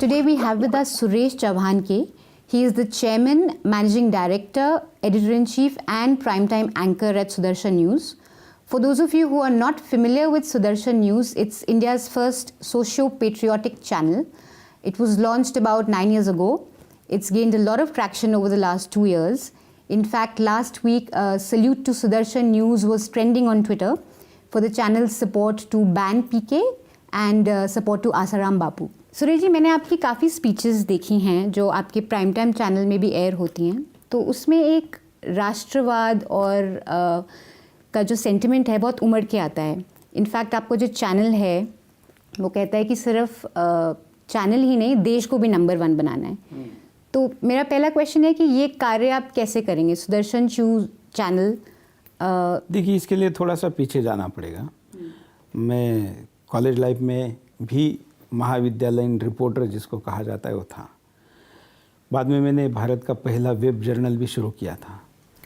Today we have with us Suresh Chavhanke. He is the Chairman, Managing Director, Editor-in-Chief and Primetime Anchor at Sudarshan News. For those of you who are not familiar with Sudarshan News, it's India's first socio-patriotic channel. It was launched about 9 years ago. It's gained a lot of traction over the last 2 years. In fact, last week, a salute to Sudarshan News was trending on Twitter for the channel's support to ban PK and support to Asaram Bapu. Suresh ji, मैंने आपकी काफ़ी speeches देखी हैं जो आपके prime time channel में भी air होती हैं, तो उसमें एक राष्ट्रवाद और का जो सेंटिमेंट है बहुत उमड़ के आता है. इनफैक्ट आपको जो चैनल है वो कहता है कि सिर्फ चैनल ही नहीं, देश को भी नंबर 1 बनाना है. तो मेरा पहला क्वेश्चन है कि ये कार्य आप कैसे करेंगे, सुदर्शन न्यूज़ चैनल? देखिए, इसके लिए थोड़ा सा पीछे जाना पड़ेगा. मैं कॉलेज लाइफ में भी महाविद्यालयीन रिपोर्टर जिसको कहा जाता है वो था. बाद में मैंने भारत का पहला वेब जर्नल भी शुरू किया था.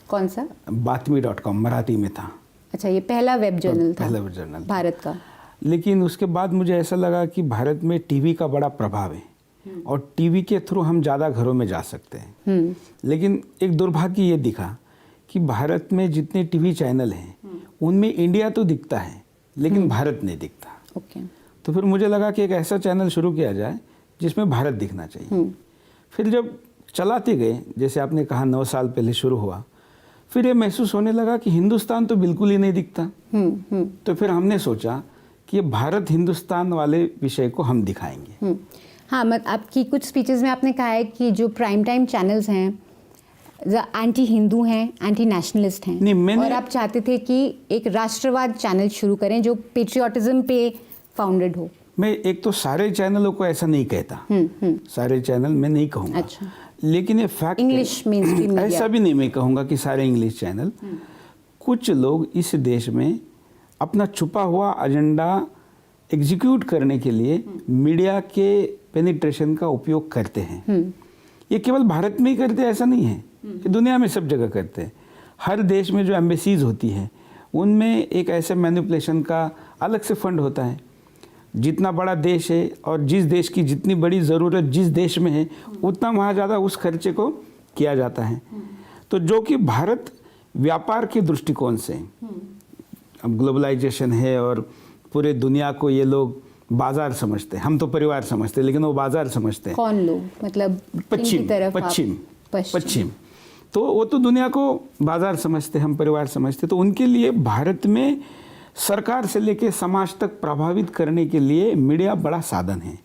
कौन सा? बातमी.com मराठी में था. अच्छा, ये पहला वेब जर्नल था? पहला वेब जर्नल भारत का. लेकिन उसके बाद मुझे ऐसा लगा कि भारत में टीवी का बड़ा प्रभाव है और टीवी के थ्रू हम ज़्यादा घरों में जा सकते हैं. लेकिन एक दुर्भाग्य ये दिखा कि भारत में जितने टीवी चैनल हैं उनमें इंडिया तो दिखता है लेकिन भारत नहीं दिखता. तो फिर मुझे लगा कि एक ऐसा चैनल शुरू किया जाए जिसमें भारत दिखना चाहिए. फिर जब चलाते गए, जैसे आपने कहा 9 साल पहले शुरू हुआ, फिर ये महसूस होने लगा कि हिंदुस्तान तो बिल्कुल ही नहीं दिखता. तो फिर हमने सोचा कि ये भारत हिंदुस्तान वाले विषय को हम दिखाएंगे. हाँ, आपकी कुछ स्पीचेस में आपने कहा है कि जो प्राइम टाइम चैनल्स हैं एंटी हिंदू हैं, एंटी नेशनलिस्ट हैं, और आप चाहते थे कि एक राष्ट्रवाद चैनल शुरू करें जो पेट्रियोटिज्म पे फाउंडेड हो. मैं एक तो सारे चैनलों को ऐसा नहीं कहता. सारे चैनल मैं नहीं कहूँगा. अच्छा. लेकिन ये फैक्ट इंग्लिश मेनस्ट्रीम ऐसा भी नहीं मैं कहूँगा कि सारे इंग्लिश चैनल. कुछ लोग इस देश में अपना छुपा हुआ एजेंडा एग्जीक्यूट करने के लिए मीडिया के पेनिट्रेशन का उपयोग करते हैं. ये केवल भारत में ही करते हैं ऐसा नहीं है, कि दुनिया में सब जगह करते हैं. हर देश में जो एम्बेसीज होती है उनमें एक ऐसे मैनिपुलेशन का अलग से फंड होता है. जितना बड़ा देश है और जिस देश की जितनी बड़ी ज़रूरत जिस देश में है उतना वहाँ ज़्यादा उस खर्चे को किया जाता है. तो जो कि भारत व्यापार के दृष्टिकोण से, अब ग्लोबलाइजेशन है और पूरे दुनिया को ये लोग बाजार समझते हैं. हम तो परिवार समझते हैं लेकिन वो बाजार समझते हैं. कौन लोग? मतलब पश्चिम. तो वो तो दुनिया को बाजार समझते हैं, हम परिवार समझते हैं. तो उनके लिए भारत में सरकार से लेकर समाज तक प्रभावित करने के लिए मीडिया बड़ा साधन है.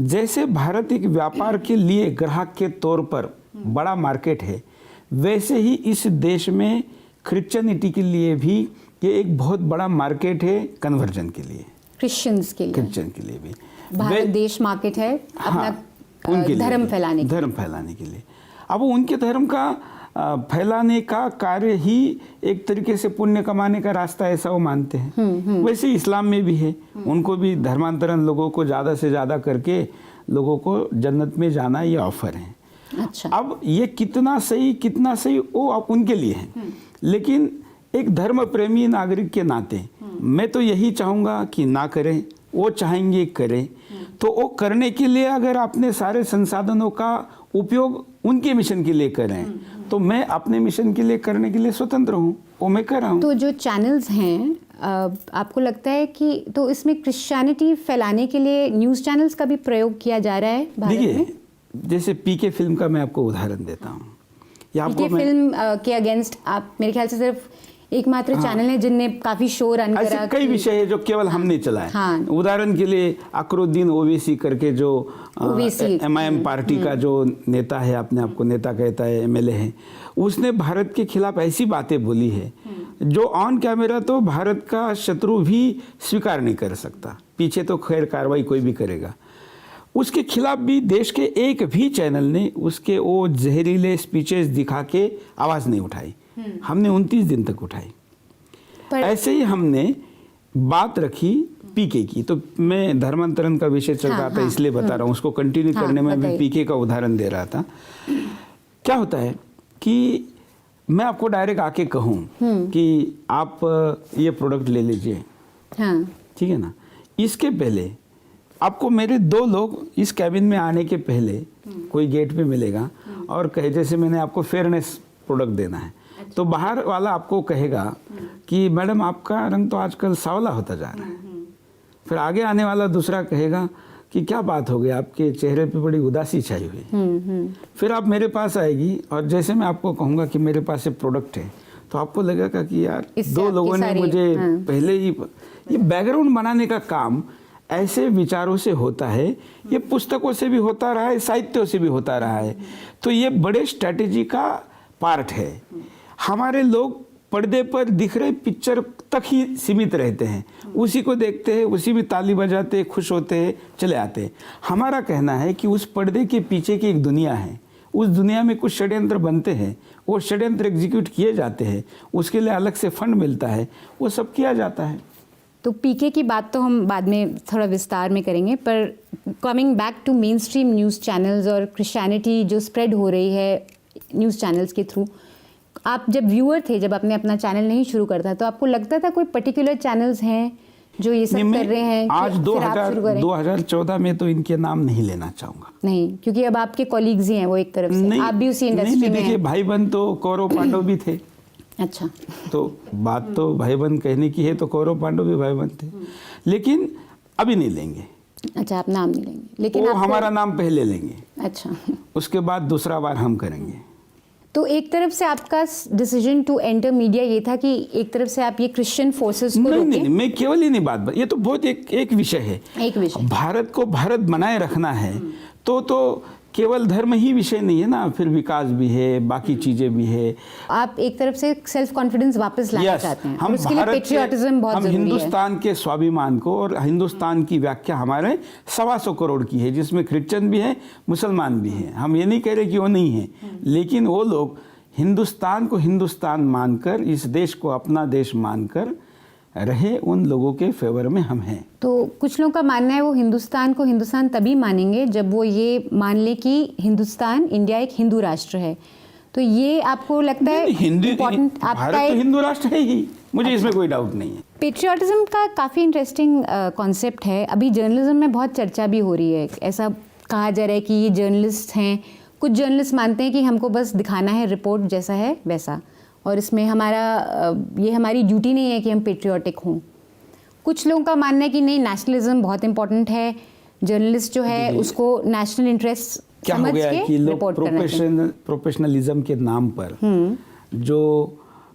जैसे भारत एक व्यापार के लिए ग्राहक के तौर पर बड़ा मार्केट है, वैसे ही इस देश में क्रिश्चियनिटी के लिए भी ये एक बहुत बड़ा मार्केट है. कन्वर्जन के लिए, क्रिश्चियन के लिए भी भारत देश मार्केट है. हाँ, अपना धर्म फैलाने के लिए. अब उनके धर्म का फैलाने का कार्य ही एक तरीके से पुण्य कमाने का रास्ता, ऐसा वो मानते हैं. वैसे इस्लाम में भी है. उनको भी धर्मांतरण लोगों को ज़्यादा से ज़्यादा करके लोगों को जन्नत में जाना ये ऑफर है. अच्छा. अब ये कितना सही वो उनके लिए है. लेकिन एक धर्म प्रेमी नागरिक के नाते मैं तो यही चाहूँगा कि ना करें. वो चाहेंगे करें, तो वो करने के लिए अगर अपने सारे संसाधनों का उपयोग उनके मिशन के लिए करें, तो मैं अपने मिशन के लिए करने के लिए स्वतंत्र हूँ, वो मैं कर रहा हूँ. तो जो चैनल्स हैं, आपको लगता है कि तो इसमें क्रिश्चियनिटी फैलाने के लिए न्यूज़ चैनल्स का भी प्रयोग किया जा रहा है भारत में? देखिए, जैसे पीके फिल्म का मैं आपको उदाहरण देता हूँ. पीके फिल्म के अगेंस्ट आप, मेरे ख्याल से सिर्फ एकमात्र चैनल है जिनने काफी शो रन करा. ऐसे कई विषय है जो केवल हमने चलाए. हाँ. उदाहरण के लिए अकरुद्दीन ओवैसी करके जो MIM पार्टी का जो नेता है, अपने आप को नेता कहता है, MLA है, उसने भारत के खिलाफ ऐसी बातें बोली है जो ऑन कैमरा तो भारत का शत्रु भी स्वीकार नहीं कर सकता. पीछे तो खैर कार्रवाई कोई भी करेगा. उसके खिलाफ भी देश के एक भी चैनल ने उसके वो जहरीले स्पीचेस दिखा के आवाज़ नहीं उठाई. हमने 29 दिन तक उठाई. ऐसे ही हमने बात रखी पीके की. तो मैं धर्मांतरण का विषय चल रहा था, इसलिए बता रहा हूँ. उसको कंटिन्यू करने में भी पीके का उदाहरण दे रहा था. क्या होता है कि मैं आपको डायरेक्ट आके कहूँ कि आप ये प्रोडक्ट ले लीजिए, ठीक है ना. इसके पहले आपको मेरे 2 लोग इस कैबिन में आने के पहले कोई गेट पे मिलेगा और कहे जैसे मैंने आपको फेयरनेस प्रोडक्ट देना है, तो बाहर वाला आपको कहेगा कि मैडम आपका रंग तो आजकल सांवला होता जा रहा है। फिर आगे आने वाला दूसरा कहेगा कि क्या बात हो गई, आपके चेहरे पे बड़ी उदासी छाई हुई। फिर आप मेरे पास आएगी और जैसे मैं आपको कहूँगा कि मेरे पास ये प्रोडक्ट है, तो आपको लगेगा कि यार 2 लोगों ने मुझे पहले ही। ये बैकग्राउंड बनाने का काम ऐसे विचारों से होता है, ये पुस्तकों से भी होता रहा है, साहित्यों से भी होता रहा है। तो ये बड़े स्ट्रैटेजी का पार्ट है। हमारे लोग पर्दे पर दिख रहे पिक्चर तक ही सीमित रहते हैं, उसी को देखते हैं, उसी में ताली बजाते हैं, खुश होते हैं, चले आते हैं। हमारा कहना है कि उस पर्दे के पीछे की एक दुनिया है, उस दुनिया में कुछ षड्यंत्र बनते हैं, वो षड्यंत्र एग्जीक्यूट किए जाते हैं, उसके लिए अलग से फंड मिलता है, वो सब किया जाता है। तो पीके की बात तो हम बाद में थोड़ा विस्तार में करेंगे, पर coming back to mainstream news channels और क्रिश्चियनिटी जो स्प्रेड हो रही है न्यूज़ चैनल्स के थ्रू, आप जब व्यूअर थे, जब आपने अपना चैनल नहीं शुरू करता, तो आपको लगता था कोई पर्टिकुलर चैनल्स हैं जो ये सब कर रहे हैं? आज 2014 में तो इनके नाम नहीं लेना चाहूंगा। नहीं, क्योंकि अब आपके कॉलीग्स ही हैं वो एक तरफ से, आप भी उसी इंडस्ट्री में हैं। देखिए, भाई बहन तो कौरव पांडव भी थे। अच्छा, तो बात तो भाई बहन कहने की है, तो कौरव पांडव भी भाई बहन थे, लेकिन अभी नहीं लेंगे। अच्छा, आप नाम नहीं लेंगे, लेकिन वो हमारा नाम पहले लेंगे। अच्छा, उसके बाद दूसरा बार हम करेंगे। तो एक तरफ से आपका डिसीजन टू एंटर मीडिया ये था कि एक तरफ से आप ये क्रिश्चियन फोर्सेस को रोकें? नहीं, मैं केवल ही नहीं बात, ये तो बहुत एक विषय है। एक विषय, भारत को भारत बनाए रखना है, तो केवल धर्म ही विषय नहीं है ना, फिर विकास भी है, बाकी चीजें भी है। आप एक तरफ से सेल्फ कॉन्फिडेंस वापस लाना चाहते हैं, हम उसके लिए पेट्रियटिज्म बहुत जरूरी है। हम हिंदुस्तान के स्वाभिमान को, और हिंदुस्तान की व्याख्या हमारे 125 करोड़ की है, जिसमें क्रिश्चियन भी है, मुसलमान भी है। हम ये नहीं कह रहे कि वो नहीं है, लेकिन वो लोग हिंदुस्तान को हिंदुस्तान मानकर, इस देश को अपना देश मानकर रहे, उन लोगों के फेवर में हम हैं। तो कुछ लोगों का मानना है वो हिंदुस्तान को हिंदुस्तान तभी मानेंगे जब वो ये मान ले कि हिंदुस्तान, इंडिया एक हिंदू राष्ट्र है। तो ये आपको लगता है इम्पोर्टेंट? भारत तो हिंदू राष्ट्र है ही, मुझे इसमें कोई डाउट नहीं है। पेट्रियटिज्म का काफ़ी इंटरेस्टिंग कॉन्सेप्ट है। अभी जर्नलिज्म में बहुत चर्चा भी हो रही है। ऐसा कहा जा रहा है कि ये जर्नलिस्ट हैं, कुछ जर्नलिस्ट मानते हैं कि हमको बस दिखाना है रिपोर्ट जैसा है वैसा, और इसमें ये हमारी ड्यूटी नहीं है कि हम पेट्रियोटिक हों। कुछ लोगों का मानना है कि नहीं, नेशनलिज्म बहुत इंपॉर्टेंट है, जर्नलिस्ट जो है उसको नेशनल इंटरेस्ट क्या हो गया है कि लोग प्रोफेशनलिज्म के नाम पर जो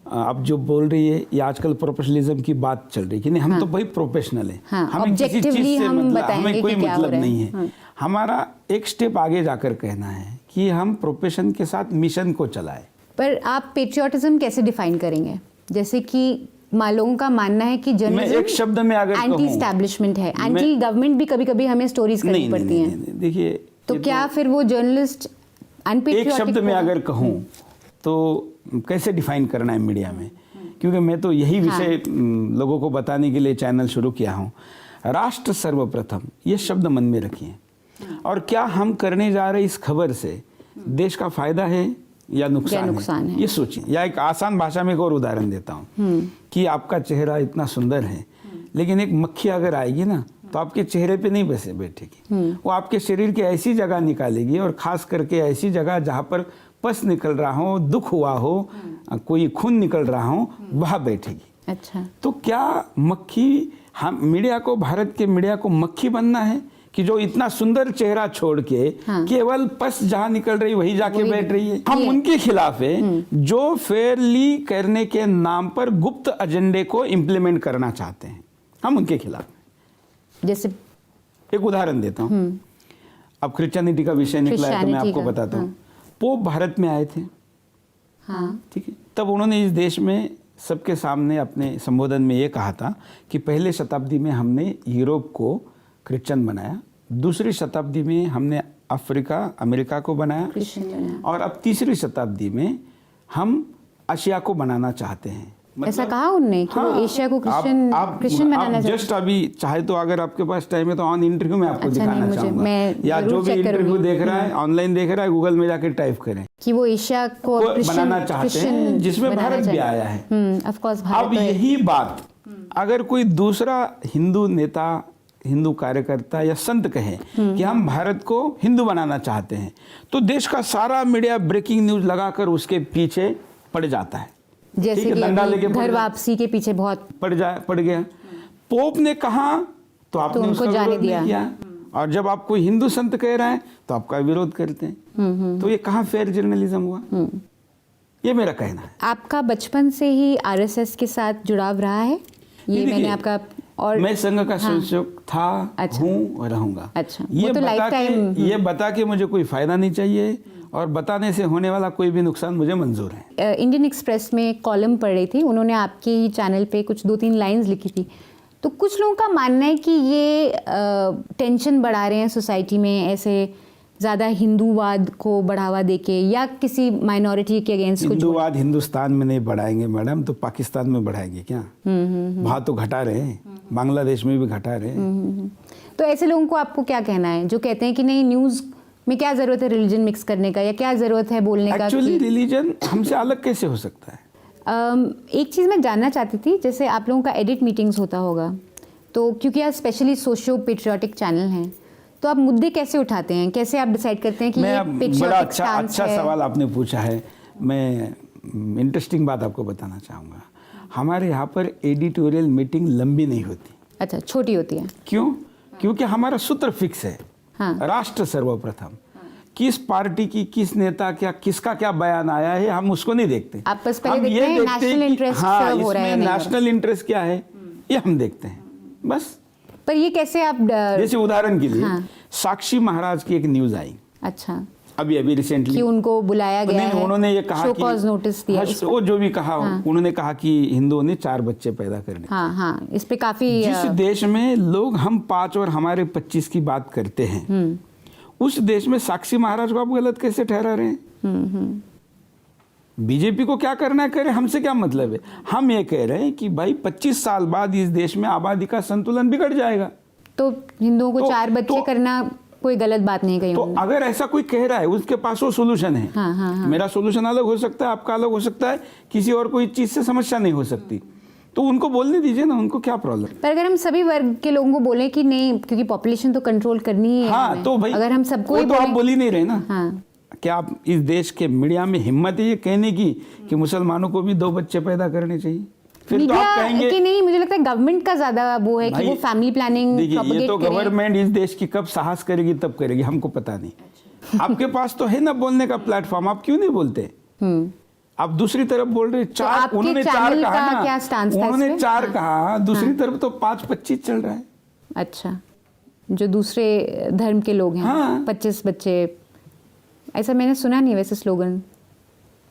आप जो बोल रही है, ये आजकल प्रोफेशनलिज्म की बात चल रही है कि नहीं, हम तो भाई प्रोफेशनल है, हमें किसी चीज से हमें कोई मतलब नहीं है। हमारा एक स्टेप आगे जाकर कहना है कि हम प्रोफेशन के साथ मिशन को चलाएं। पर आप पेट्रियटिज्म कैसे डिफाइन करेंगे? जैसे कि लोगों का मानना है कि जर्नलिज्म एक शब्द में अगर एंटी एस्टैब्लिशमेंट है, एंटी गवर्नमेंट भी कभी-कभी हमें स्टोरीज करनी पड़ती हैं। देखिए, तो क्या फिर वो जर्नलिस्ट अनपेट्रियोटिक? एक शब्द में अगर कहूँ तो कैसे डिफाइन करना है मीडिया में, क्योंकि मैं तो यही विषय लोगों को बताने के लिए चैनल शुरू किया हूँ। राष्ट्र सर्वप्रथम, ये शब्द मन में रखिए। और क्या हम करने जा रहे इस खबर से देश का फायदा है या नुकसान है, ये सोचिए। या एक आसान भाषा में एक और उदाहरण देता हूँ कि आपका चेहरा इतना सुंदर है, लेकिन एक मक्खी अगर आएगी ना, तो आपके चेहरे पे नहीं बैठेगी, वो आपके शरीर की ऐसी जगह निकालेगी, और खास करके ऐसी जगह जहाँ पर पस निकल रहा हो, दुख हुआ हो, कोई खून निकल रहा हो, वहाँ बैठेगी। अच्छा, तो क्या मक्खी, हम मीडिया को, भारत के मीडिया को मक्खी बनना है कि जो इतना सुंदर चेहरा छोड़ के केवल पस जहां निकल रही वही जाके बैठ रही है? हम उनके खिलाफ है जो फेयरली करने के नाम पर गुप्त एजेंडे को इंप्लीमेंट करना चाहते हैं, हम उनके खिलाफ हैं। जैसे एक उदाहरण देता हूं, अब क्रिश्चियनिटी का विषय निकला है तो मैं आपको बताता हूं। पोप भारत में आए थे, ठीक है, तब उन्होंने इस देश में सबके सामने अपने संबोधन में ये कहा था कि पहले शताब्दी में हमने यूरोप को क्रिश्चियन बनाया, दूसरी शताब्दी में हमने अफ्रीका, अमेरिका को बनाया, और अब तीसरी शताब्दी में हम एशिया को बनाना चाहते हैं। ऐसा कहा उनने कि वो एशिया को क्रिश्चियन बनाना चाहते हैं। जस्ट अभी चाहे तो अगर आपके पास टाइम है तो ऑन इंटरव्यू में आपको दिखाना चाहूंगा, या जो भी इंटरव्यू देख रहा है, ऑनलाइन देख रहा है, गूगल में जाकर टाइप करें कि वो एशिया को बनाना चाहते हैं, जिसमें भारत भी आया है। Of course Bharat. अब यही बात अगर कोई दूसरा हिंदू नेता, हिंदू कार्यकर्ता या संत कहे कि हम भारत को हिंदू बनाना चाहते हैं, तो देश का सारा मीडिया ब्रेकिंग न्यूज लगाकर उसके पीछे पड़ जाता है। जैसे कि डंडा लेके घर वापसी के पीछे बहुत पड़ गया। पोप ने कहा तो आपने उनको उसका जाने विरोध नहीं किया, और जब आप कोई हिंदू संत कह रहे हैं तो आपका विरोध करते हैं। तो ये कहाँ फेयर जर्नलिज्म हुआ? ये मेरा कहना है। आपका बचपन से ही आरएसएस के साथ जुड़ाव रहा है? ये मैंने आपका और मैं संघ का संयोजक था, हूँ और रहूंगा। अच्छा, ये वो तो बता lifetime, के ये बता के मुझे कोई फायदा नहीं चाहिए, और बताने से होने वाला कोई भी नुकसान मुझे मंजूर है। इंडियन एक्सप्रेस में एक कॉलम पढ़ रही थी, उन्होंने आपके ही चैनल पे कुछ 2-3 लाइंस लिखी थी। तो कुछ लोगों का मानना है कि ये टेंशन बढ़ा रहे हैं सोसाइटी में, ऐसे ज़्यादा हिंदूवाद को बढ़ावा देके, या किसी माइनॉरिटी के अगेंस्ट कुछ। हिंदूवाद हिंदुस्तान में नहीं बढ़ाएंगे मैडम, तो पाकिस्तान में बढ़ाएंगे क्या? वहाँ तो घटा रहे हैं, बांग्लादेश में भी घटा रहे हैं। तो ऐसे लोगों को आपको क्या कहना है जो कहते हैं कि नहीं, न्यूज़ में क्या ज़रूरत है रिलीजन मिक्स करने का, या क्या ज़रूरत है बोलने का? एक्चुअली रिलीजन हमसे अलग कैसे हो सकता है? एक चीज़ मैं जानना चाहती थी, जैसे आप लोगों का एडिट मीटिंग्स होता होगा, तो क्योंकि आप स्पेशली सोशियो पेट्रियाटिक चैनल हैं, तो आप मुद्दे कैसे उठाते हैं? कैसे आप डिसाइड करते हैं कि ये बड़ा पेट्रियाटिक स्टांस है? सवाल आपने पूछा है। मैं इंटरेस्टिंग बात आपको बताना चाहूँगा। हमारे यहाँ पर एडिटोरियल मीटिंग लंबी नहीं होती। अच्छा, छोटी होती है। क्यों? क्योंकि हमारा सूत्र फिक्स है। हाँ। राष्ट्र सर्वप्रथम। किस पार्टी की, किस नेता क्या, किसका क्या बयान आया है, हम उसको नहीं देखते। आप बस पहले देखते हैं नेशनल इंटरेस्ट सर्व हो रहा है, इसमें नेशनल इंटरेस्ट क्या है, ये हम देखते हैं बस। पर ये कैसे आप जैसे उदाहरण के लिए हाँ। साक्षी महाराज की एक न्यूज आई अच्छा, अभी रिसेंटली कि उनको बुलाया गया है, उन्होंने ये कहा शो कि कॉज नोटिस दिया, वो जो भी कहा, उन्होंने कहा कि हिंदुओं ने 4 बच्चे पैदा करने। हाँ, इस पे काफी जिस देश में लोग हम 5 और हमारे 25 की बात करते हैं, उस देश में साक्षी महाराज को आप गलत कैसे ठहरा रहे हैं? बीजेपी को क्या करना है करे, हमसे क्या मतलब है? हम ये कह रहे हैं कि भाई 25 साल बाद इस देश में आबादी का संतुलन बिगड़ जाएगा, तो हिंदुओं को 4 बच्चे करना कोई गलत बात नहीं कही। तो अगर ऐसा कोई कह रहा है, उसके पास वो सोल्यूशन है। हाँ। मेरा सोल्यूशन अलग हो सकता है, आपका अलग हो सकता है, किसी और कोई चीज से समस्या नहीं हो सकती, तो उनको बोलने दीजिए ना, उनको क्या प्रॉब्लम? पर अगर हम सभी वर्ग के लोगों को बोले कि नहीं, क्योंकि पॉपुलेशन तो कंट्रोल करनी ही है, हाँ, तो भाई अगर हम सबको ही तो आप बोल ही नहीं रहे ना। हाँ। क्या आप इस देश के मीडिया में हिम्मत है ये कहने की कि मुसलमानों को भी 2 बच्चे पैदा करने चाहिए? फिर तो आप कहेंगे कि नहीं, मुझे लगता है गवर्नमेंट का ज्यादा वो है कि वो फैमिली प्लानिंग देखिए, ये तो गवर्नमेंट इस देश की कब साहस करेगी तब करेगी, हमको पता नहीं। आपके पास तो है ना बोलने का प्लेटफॉर्म, आप क्यों नहीं बोलते? आप दूसरी तरफ बोल रहे 4, उन्होंने 4 कहा ना, क्या स्टांस था? उन्होंने 4 कहा, दूसरी तरफ तो 5-25 चल रहा है। अच्छा, जो दूसरे धर्म के लोग हैं, हाँ। 25 बच्चे, ऐसा मैंने सुना नहीं वैसे स्लोगन।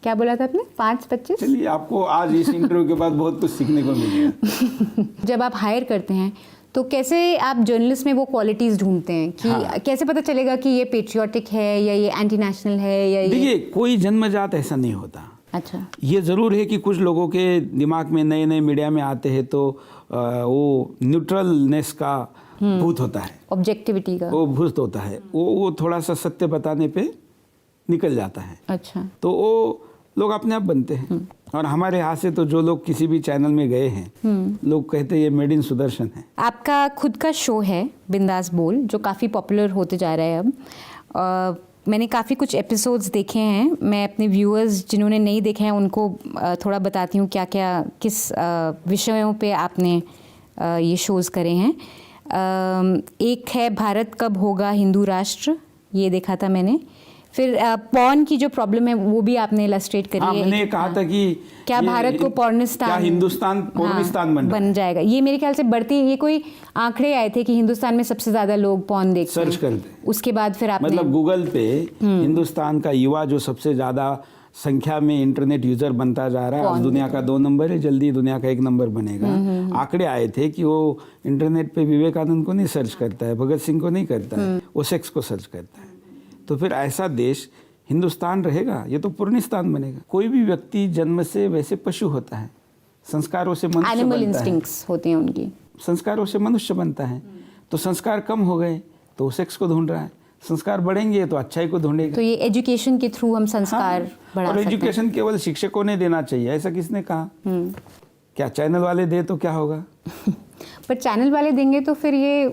क्या बोला था आपने? 5-25? चलिए, आपको आज इस इंटरव्यू के बाद बहुत कुछ सीखने को मिलेगा। जब आप हायर करते हैं तो कैसे आप जर्नलिस्ट में वो क्वालिटीज ढूंढते हैं कि कैसे पता चलेगा कि ये पेट्रियाटिक है या ये एंटी नेशनल है या ये? देखिए, कोई जन्मजात ऐसा नहीं होता। अच्छा, ये ज़रूर है कि कुछ लोगों के दिमाग में नए मीडिया में आते हैं तो वो न्यूट्रलनेस का भूत होता है, ऑब्जेक्टिविटी का वो भूत होता है, वो थोड़ा सा सत्य बताने पे निकल जाता है। अच्छा, तो वो लोग अपने आप बनते हैं। और हमारे यहाँ से तो जो लोग किसी भी चैनल में गए हैं, लोग कहते हैं ये मेड इन सुदर्शन है। आपका खुद का शो है बिंदास बोल, जो काफ़ी पॉपुलर होते जा रहा है अब। मैंने काफ़ी कुछ एपिसोड्स देखे हैं। मैं अपने व्यूअर्स जिन्होंने नहीं देखे हैं उनको थोड़ा बताती हूँ क्या क्या किस विषयों पे आपने ये शोज़ करे हैं। एक है भारत कब होगा हिंदू राष्ट्र, ये देखा था मैंने। फिर पॉर्न की जो प्रॉब्लम है वो भी आपने इलस्ट्रेट करी है। मैंने कहा था कि क्या भारत को पॉर्निस्तान, क्या हिंदुस्तान पॉर्निस्तान बन जाएगा। ये मेरे ख्याल से बढ़ती, ये कोई आंकड़े आए थे कि हिंदुस्तान में सबसे ज्यादा लोग पॉर्न देखते हैं, सर्च करते हैं। उसके बाद फिर आपने मतलब गूगल पे हिंदुस्तान का युवा जो सबसे ज्यादा संख्या में इंटरनेट यूजर बनता जा रहा है, आज दुनिया का 2 नंबर है, जल्दी दुनिया का 1 नंबर बनेगा। आंकड़े आए थे कि वो इंटरनेट पे विवेकानंद को नहीं सर्च करता है, भगत सिंह को नहीं करता है, वो सेक्स को सर्च करता है। तो फिर ऐसा देश हिंदुस्तान रहेगा, ये तो पूर्णिस्तान बनेगा। कोई भी व्यक्ति जन्म से वैसे पशु होता है, संस्कारों से मनुष्य एनिमल बनता इंस्टिंक्ट्स होते हैं उनकी, संस्कारों से मनुष्य बनता है। तो संस्कार कम हो गए तो सेक्स को ढूंढ रहा है, संस्कार बढ़ेंगे तो अच्छाई को ढूंढेगा। तो ये एजुकेशन के थ्रू हम संस्कार बढ़ा और सकते हैं। एजुकेशन केवल शिक्षकों ने देना चाहिए, ऐसा किसने कहा? क्या चैनल वाले दे तो क्या होगा? पर चैनल वाले देंगे तो फिर ये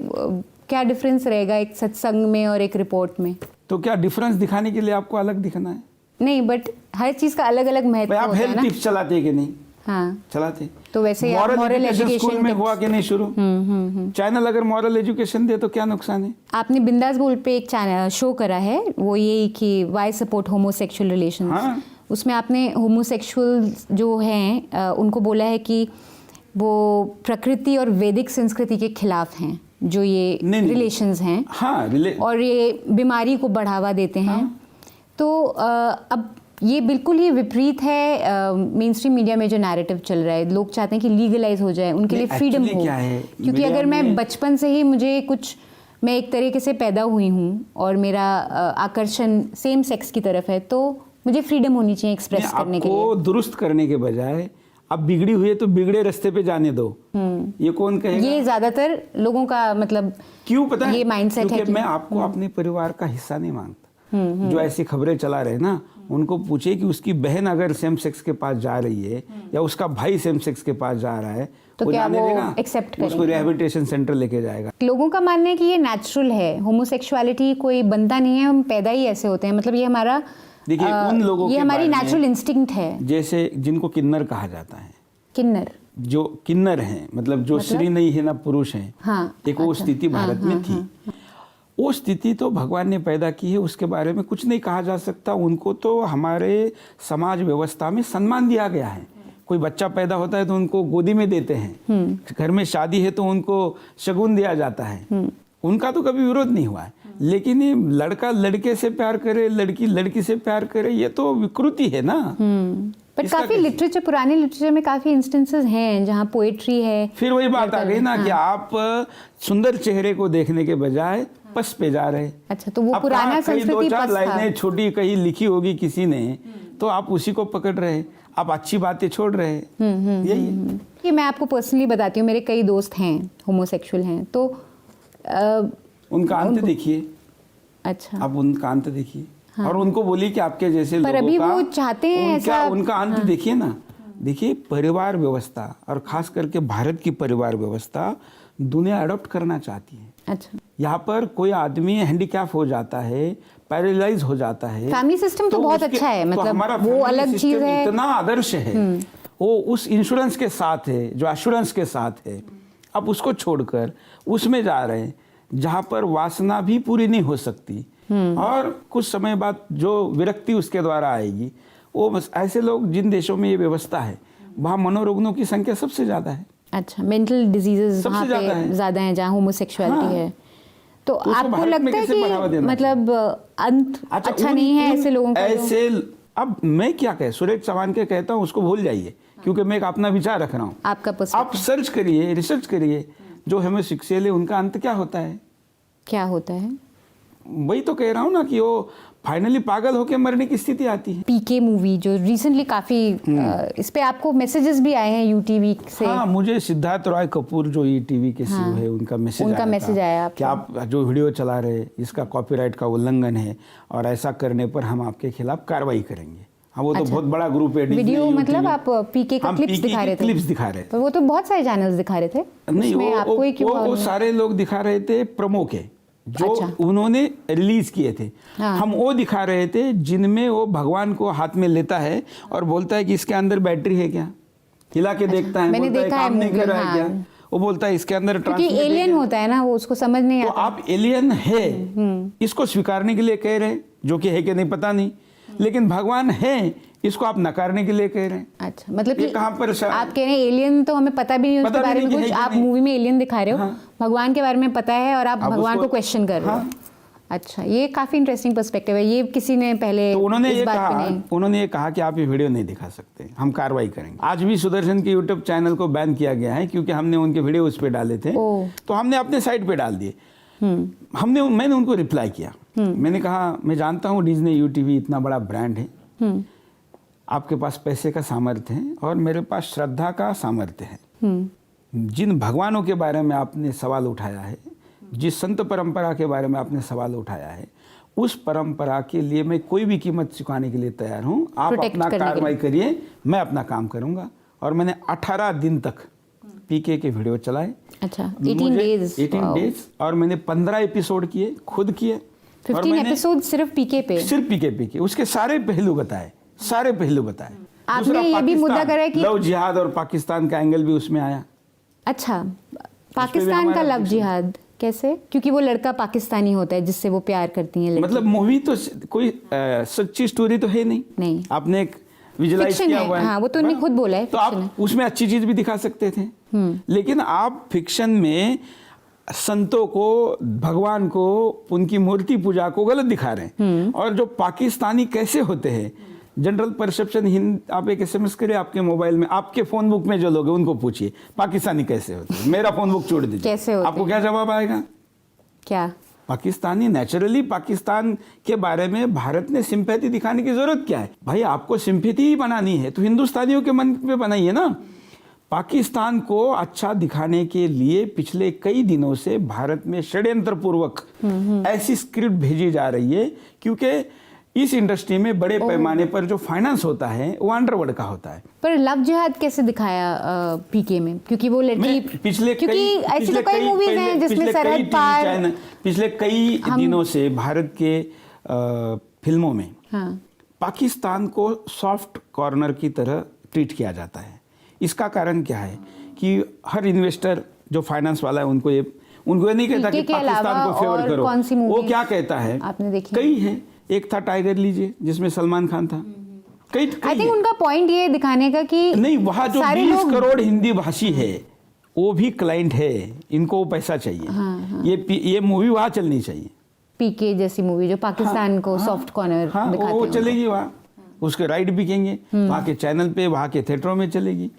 क्या डिफरेंस रहेगा एक सत्संग में और एक रिपोर्ट में? तो क्या डिफरेंस दिखाने के लिए आपको अलग दिखना है? नहीं, बट हर चीज का अलग अलग महत्व आप होता है हेल्थ ना। टिप्स चलाते हैं कि नहीं? हाँ, चलाते। तो वैसे आप moral moral education education school में tips- हुआ कि नहीं शुरू? चैनल अगर मॉरल एजुकेशन दे तो क्या नुकसान है? आपने बिंदास गोल्ड पे एक चैनल शो करा है, वो यही कि वाई सपोर्ट होमोसेक्सुअल रिलेशंस। हाँ। उसमें आपने होमोसेक्सुअल जो हैं उनको बोला है कि वो प्रकृति और वैदिक संस्कृति के खिलाफ हैं, जो ये नहीं। रिलेशंस हैं। हाँ, और ये बीमारी को बढ़ावा देते हैं। तो अब ये बिल्कुल ही विपरीत है मेन स्ट्रीम मीडिया में जो नैरेटिव चल रहा है। लोग चाहते हैं कि लीगलाइज हो जाए, उनके लिए नहीं, फ्रीडम actually हो। क्या है, क्योंकि मीडिया अगर मैं में- बचपन से ही मैं एक तरीके से पैदा हुई हूँ और मेरा आकर्षण सेम सेक्स की तरफ है, तो मुझे फ्रीडम होनी चाहिए एक्सप्रेस करने के आपको लिए। दुरुस्त करने के बजाय अब बिगड़ी हुई है तो बिगड़े रास्ते पे जाने दो। ये कौन कहेगा? ये ज्यादातर लोगों का मतलब क्यों पता है? ये माइंडसेट है क्योंकि कि मैं आपको अपने परिवार का हिस्सा नहीं मानता। जो ऐसी खबरें चला रहे ना, उनको पूछे कि उसकी बहन अगर सेम सेक्स के पास जा रही है या उसका भाई सेम सेक्स के पास जा रहा है, तो वो क्या जाने वो देगा? accept उसको करेंगे? रिहैबिलिटेशन सेंटर लेके जाएगा। लोगों का मानना है कि ये नेचुरल है, होमोसेक्सुअलिटी कोई बनता नहीं है, हम पैदा ही ऐसे होते हैं। मतलब ये हमारा देखिए, उन लोगों ये के हमारी बारे में- नेचुरल इंस्टिंक्ट है। जैसे जिनको किन्नर कहा जाता है, किन्नर जो किन्नर हैं, मतलब जो स्त्री नहीं है ना पुरुष हैं, हाँ, एक वो अच्छा, स्थिति हाँ, भारत में थी। वो स्थिति तो भगवान ने पैदा की है, उसके बारे में कुछ नहीं कहा जा सकता। उनको तो हमारे समाज व्यवस्था में सम्मान दिया गया है। कोई बच्चा पैदा होता है तो उनको गोदी में देते हैं, घर में शादी है तो उनको शगुन दिया जाता है। उनका तो कभी विरोध नहीं हुआ है। लेकिन ये लड़का लड़के से प्यार करे, लड़की लड़की से प्यार करे, ये तो विकृति है ना। बट इसका काफी कैसे? लिटरेचर, पुराने लिटरेचर में काफी इंस्टेंसेस हैं जहाँ पोएट्री है। फिर वही बात आ गई ना कि आप सुंदर चेहरे को देखने के बजाय पस पे जा रहे। अच्छा, तो वो अब पुराना कहीं संस्कृति दो चार पस था। लाइनें छोटी कहीं लिखी होगी किसी ने, तो आप उसी को पकड़ रहे, आप अच्छी बातें छोड़ रहे। यही है। कि मैं आपको पर्सनली बताती हूँ, मेरे कई दोस्त हैं होमोसेक्सुअल हैं, तो उनका अंत देखिए, अच्छा, आप उनका अंत देखिए। और उनको बोलिए कि आपके जैसे पर लोगों अभी का वो चाहते हैं ऐसा। उनका अंत देखिए ना। देखिए, परिवार व्यवस्था और खास करके भारत की परिवार व्यवस्था दुनिया अडॉप्ट करना चाहती है। अच्छा, यहाँ पर कोई आदमी हैंडीकैप हो जाता है, पैरालाइज हो जाता है, फैमिली सिस्टम तो बहुत अच्छा है, मतलब हमारा वो family अलग system चीज है। इतना आदर्श है, वो उस इंश्योरेंस के साथ है, जो एश्योरेंस के साथ है। आप उसको छोड़कर उसमें जा रहे हैं जहाँ पर वासना भी पूरी नहीं हो सकती, और कुछ समय बाद जो विरक्ति उसके द्वारा आएगी, वो बस ऐसे लोग, जिन देशों में ये व्यवस्था है वहाँ मनोरोगों की संख्या सबसे ज्यादा है। अच्छा, मेंटल डिजीजेस सबसे वहाँ ज्यादा पे है। ज्यादा हैं जहाँ होमोसेक्सुअलिटी हाँ। है। तो उसको आपको भारत में लगता है कैसे बढ़ावा कि देना मतलब अंत अच्छा नहीं है ऐसे लोगों का? ऐसे अब मैं क्या कह, सुरेश चौहान के कहता हूँ उसको भूल जाइए, क्योंकि मैं एक अपना विचार रख रहा हूँ। आपका आप पर्सपेक्टिव सर्च करिए, रिसर्च करिए, जो होमोसेक्सुअल है उनका अंत क्या होता है। क्या होता है? वही तो कह रहा हूँ ना कि वो फाइनली पागल होकर मरने की स्थिति आती है। पीके मूवी जो रिसेंटली काफी इस पे आपको मैसेजेस भी आए हैं यूटीवी से। हाँ, मुझे सिद्धार्थ रॉय कपूर जो ईटीवी के सीईओ है, उनका मैसेज आया कि आप जो वीडियो चला रहे इसका कॉपीराइट का उल्लंघन है, और ऐसा करने पर हम आपके खिलाफ कार्रवाई करेंगे। हाँ, वो तो बहुत बड़ा ग्रुप है। वीडियो मतलब आप पीके का क्लिप्स दिखा रहे थे? क्लिप्स दिखा रहे थे। पर वो तो बहुत सारे चैनल्स दिखा रहे थे। नहीं, उसमें आपको ही क्यों वो सारे लोग दिखा रहे थे प्रोमो के, जो अच्छा। उन्होंने रिलीज किए थे। हाँ। हम वो दिखा रहे थे जिनमें वो भगवान को हाथ में लेता है और बोलता है कि इसके अंदर बैटरी है क्या, हिला के देखता है, मैंने बोलता है देखा है काम नहीं movie, कर रहा है हाँ। क्या, वो बोलता है इसके अंदर क्योंकि ट्रांसमिट है एलियन क्या? होता है ना, वो उसको समझ नहीं तो आता। आप एलियन है इसको स्वीकारने के लिए कह रहे हैं, जो कि है कि नहीं पता नहीं, लेकिन भगवान है इसको आप नकारने के लिए कह रहे हैं। अच्छा, मतलब ये कि कहाँ पर आप कह रहे हैं एलियन तो हमें पता भी नहीं उसके पता भी बारे में नहीं कि कुछ, है कि आप नहीं। मूवी में एलियन दिखा रहे हो, हाँ। भगवान के बारे में पता है और आप भगवान उसको- को क्वेश्चन कर रहे हो। हाँ। अच्छा, ये काफी इंटरेस्टिंग पर्सपेक्टिव है। ये किसी ने पहले तो उन्होंने इस ये बात पे कहा, नहीं। उन्होंने ये कहा कि आप ये वीडियो नहीं दिखा सकते, हम कार्रवाई करेंगे। आज भी सुदर्शन के यूट्यूब चैनल को बैन किया गया है, क्योंकि हमने उनके वीडियो उस पे डाले थे, ओह। तो हमने अपने साइट पे डाल दिए। मैंने उनको रिप्लाई किया, मैंने कहा मैं जानता हूँ डिज्नी यूटीवी इतना बड़ा ब्रांड है, आपके पास पैसे का सामर्थ्य है और मेरे पास श्रद्धा का सामर्थ्य है। जिन भगवानों के बारे में आपने सवाल उठाया है, जिस संत परंपरा के बारे में आपने सवाल उठाया है, उस परंपरा के लिए मैं कोई भी कीमत चुकाने के लिए तैयार हूँ। आप Protect अपना करने के कार्रवाई करिए, मैं अपना काम करूँगा। और मैंने 18 दिन तक पीके के वीडियो चलाए। अच्छा, 18 days, 18 wow. डेज, और मैंने 15 एपिसोड किए, खुद किए। और 15 मैंने एपिसोड सिर्फ पीके पे। सिर्फ पीके उसके सारे पहलू बताए, सारे पहलू बताए। आपने दूसरा, ये भी मुद्दा पाकिस्तान, करा है कि लव जिहाद और पाकिस्तान का एंगल भी उसमें आया। अच्छा, पाकिस्तान का लव जिहाद कैसे? क्योंकि वो लड़का पाकिस्तानी होता है जिससे वो प्यार करती हैं लड़की। मतलब मूवी तो कोई सच्ची स्टोरी तो है नहीं, आपने एक विजुअलाइज Fiction किया है, हुआ है। हाँ, वो तो उन्होंने खुद बोला है, तो fiction आप है। उसमें अच्छी चीज भी दिखा सकते थे, लेकिन आप फिक्शन में संतों को, भगवान को, उनकी मूर्ति पूजा को गलत दिखा रहे हैं। और जो पाकिस्तानी कैसे होते हैं, जनरल परसेप्शन, हिंद, आप एक एसएमएस करिए आपके मोबाइल में, आपके फोन बुक में जो लोग हैं उनको पूछिए पाकिस्तानी कैसे होते हैं, मेरा फोन बुक छोड़ दीजिए, कैसे होते आपको हैं? क्या जवाब आएगा? क्या? पाकिस्तानी नेचुरली, पाकिस्तान के बारे में भारत ने सिंपैथी दिखाने की जरूरत क्या है? भाई आपको सिंपैथी ही बनानी है तो हिंदुस्तानियों के मन पे बनाइए ना। पाकिस्तान को अच्छा दिखाने के लिए पिछले कई दिनों से भारत में षड्यंत्र पूर्वक ऐसी स्क्रिप्ट भेजी जा रही है, क्योंकि इस इंडस्ट्री में बड़े पैमाने पर जो फाइनेंस होता है वो अंडरवर्ल्ड का होता है। पर लव जिहाद कैसे दिखाया पीके में? क्योंकि वो लड़की, क्योंकि ऐसी तो कई मूवीज हैं जिसमें सरहद पार, पिछले कई दिनों से भारत के फिल्मों में हाँ, पाकिस्तान को सॉफ्ट कॉर्नर की तरह ट्रीट किया जाता है। इसका कारण क्या है कि हर इन्वेस्टर जो फाइनेंस वाला है उनको ये नहीं कहता कि पाकिस्तान को फेवर करो। वो क्या कहता है, आपने देखी? कई है, एक था टाइगर लीजिए जिसमें सलमान खान था। कई आई थिंक उनका पॉइंट ये दिखाने का कि नहीं, वहाँ जो 20 करोड़ हिंदी भाषी है वो भी क्लाइंट है, इनको वो पैसा चाहिए। हाँ। ये मूवी वहाँ चलनी चाहिए, पीके जैसी मूवी जो पाकिस्तान को सॉफ्ट कॉर्नर दिखाते वो हैं। चलेगी वहाँ, उसके राइट बिकेंगे, वहाँ के चैनल पे, वहाँ के थिएटरों में चलेगी।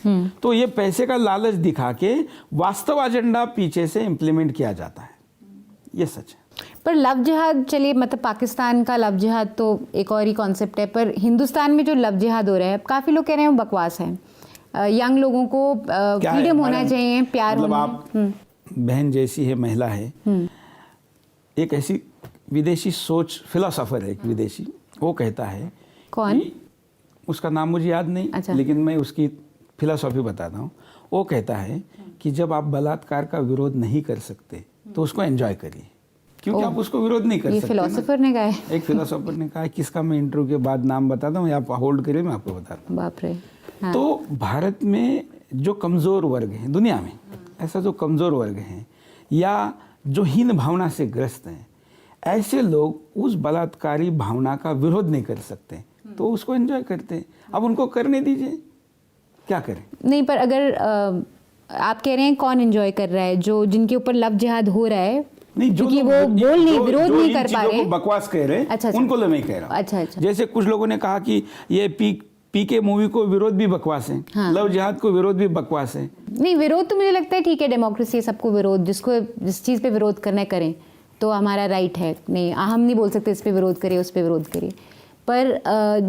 तो ये पैसे का लालच दिखा के वास्तव एजेंडा पीछे से इम्प्लीमेंट किया जाता है, ये सच है। पर लव जिहाद, चलिए, मतलब पाकिस्तान का लव जिहाद तो एक और ही कॉन्सेप्ट है, पर हिंदुस्तान में जो लव जिहाद हो रहा है, काफी लोग कह रहे हैं वो बकवास है। यंग लोगों को फ्रीडम होना चाहिए, प्यार मतलब होना। आप बहन जैसी है, महिला है, एक ऐसी विदेशी सोच, फिलोसोफर है एक विदेशी, वो कहता है, कौन? उसका नाम मुझे याद नहीं, अच्छा। लेकिन मैं उसकी फिलोसॉफी बताता हूँ। वो कहता है कि जब आप बलात्कार का विरोध नहीं कर सकते तो उसको एंजॉय करिए, क्योंकि आप उसको विरोध नहीं कर ये सकते। फिलोसोफर ने कहा है? एक फिलोसोफर ने कहा है, किसका मैं इंटरव्यू के बाद नाम बताता हूँ, आप होल्ड करिए, मैं आपको बताता हूँ। बाप रे। हाँ। तो भारत में जो कमज़ोर वर्ग हैं, दुनिया में ऐसा जो कमज़ोर वर्ग हैं या जो हीन भावना से ग्रस्त हैं, ऐसे लोग उस बलात्कारी भावना का विरोध नहीं कर सकते, तो उसको एंजॉय करते हैं। अब उनको करने दीजिए, क्या करें? नहीं, पर अगर आप कह रहे हैं कौन एंजॉय कर रहा है, जो जिनके ऊपर लव जिहाद हो रहा है, नहीं, जो क्योंकि लोग वो बोल नहीं, विरोध नहीं कर पा रहे, बकवास कह रहे हैं, अच्छा, उनको तो मैं कह रहा हूँ। अच्छा। जैसे कुछ लोगों ने कहा कि ये पीके मूवी को विरोध भी बकवास है, हाँ। लव जिहाद को विरोध भी बकवास है। नहीं, विरोध तो मुझे लगता है ठीक है, डेमोक्रेसी है, सबको विरोध, जिसको जिस चीज़ पे विरोध करना है करें, तो हमारा राइट है। नहीं, हम नहीं बोल सकते इस पे विरोध करिए, उस पे विरोध करिए। पर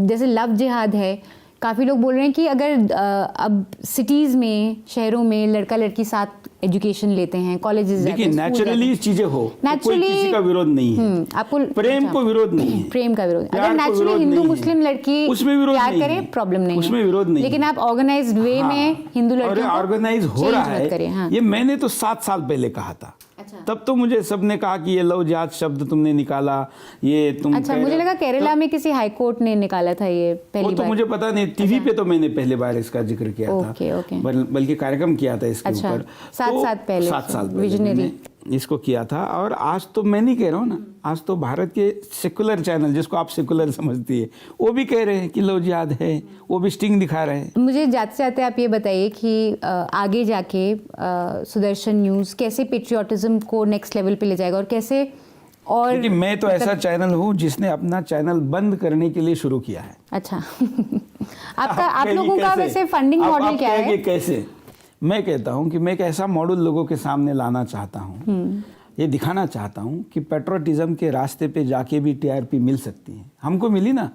जैसे लव जिहाद है, काफ़ी लोग बोल रहे हैं कि अगर अब सिटीज़ में, शहरों में लड़का लड़की साथ एजुकेशन लेते हैं, कॉलेजेस जाते हैं, देखिए, नेचुरली चीजें हो तो कोई किसी का विरोध नहीं है। आपको प्रेम को विरोध नहीं है, प्रेम का विरोध। प्यार अगर को नेचुरली विरोध हिंदू नहीं है, मुस्लिम लड़की उसमें विरोध प्यार नहीं करे, है, प्रॉब्लम नहीं उसमें है, विरोध नहीं लेकिन है। आप ऑर्गेनाइज्ड वे में हिंदू लड़कियों को ऑर्गेनाइज हो रहा change मत करें। है। हाँ। ये मैंने तो 7 साल पहले कहा था। अच्छा। तब तो मुझे सबने कहा कि ये लव जिहाद शब्द तुमने निकाला, ये तुम अच्छा, मुझे लगा केरला में किसी हाई कोर्ट ने निकाला था ये पहली वो तो बार। मुझे पता नहीं, टीवी पे तो मैंने पहले बार इसका जिक्र किया ओके, था, ओके। बल्कि कार्यक्रम किया था इसके अच्छा, ऊपर। 7 साल पहले विजनरी इसको किया था। और आज तो मैं नहीं कह रहा हूँ ना, आज तो भारत के सेकुलर चैनल, जिसको आप सेकुलर समझती है, वो भी कह रहे हैं कि लव जिहाद है, वो भी स्टिंग दिखा रहे हैं। मुझे जाते जाते आप ये बताइए कि आगे जाके सुदर्शन न्यूज़ कैसे पेट्रियोटिज्म को नेक्स्ट लेवल पे ले जाएगा, और कैसे, और लेकिन मैं तो ऐसा चैनल हूँ जिसने अपना चैनल बंद करने के लिए शुरू किया है। अच्छा। आप लोगों का वैसे फंडिंग मॉडल क्या है? कैसे? मैं कहता हूँ कि मैं एक ऐसा मॉडल लोगों के सामने लाना चाहता हूँ, ये दिखाना चाहता हूँ कि पेट्रोटिज्म के रास्ते पे जाके भी टीआरपी मिल सकती है। हमको मिली ना,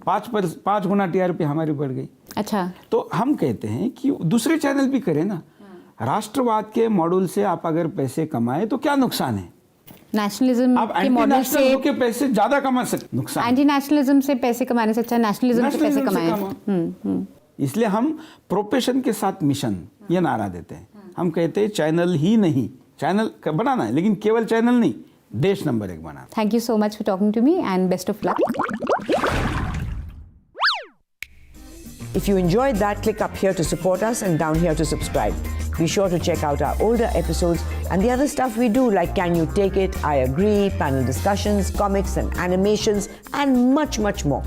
5 गुना टीआरपी हमारी बढ़ गई। अच्छा। तो हम कहते हैं कि दूसरे चैनल भी करें ना। राष्ट्रवाद के मॉडल से आप अगर पैसे कमाए तो क्या नुकसान है? नेशनलिज्म आप के मॉडल एंटी से के पैसे ज्यादा कमा सकते, नुकसान। एंटी नेशनलिज्म से पैसे कमाने से अच्छा नेशनलिज्म से पैसे कमाएं। इसलिए हम प्रोफेशन के साथ मिशन, ये नारा देते हैं। हम कहते हैं चैनल ही नहीं, चैनल बनाना है लेकिन केवल चैनल नहीं, देश number 1 banana. Thank you so much for talking to me and best of luck. If you enjoyed that, click up here to support us and down here to subscribe. Be sure to check out our older episodes and the other stuff we do like Can You Take It, I Agree, panel discussions, comics and animations and much, much more.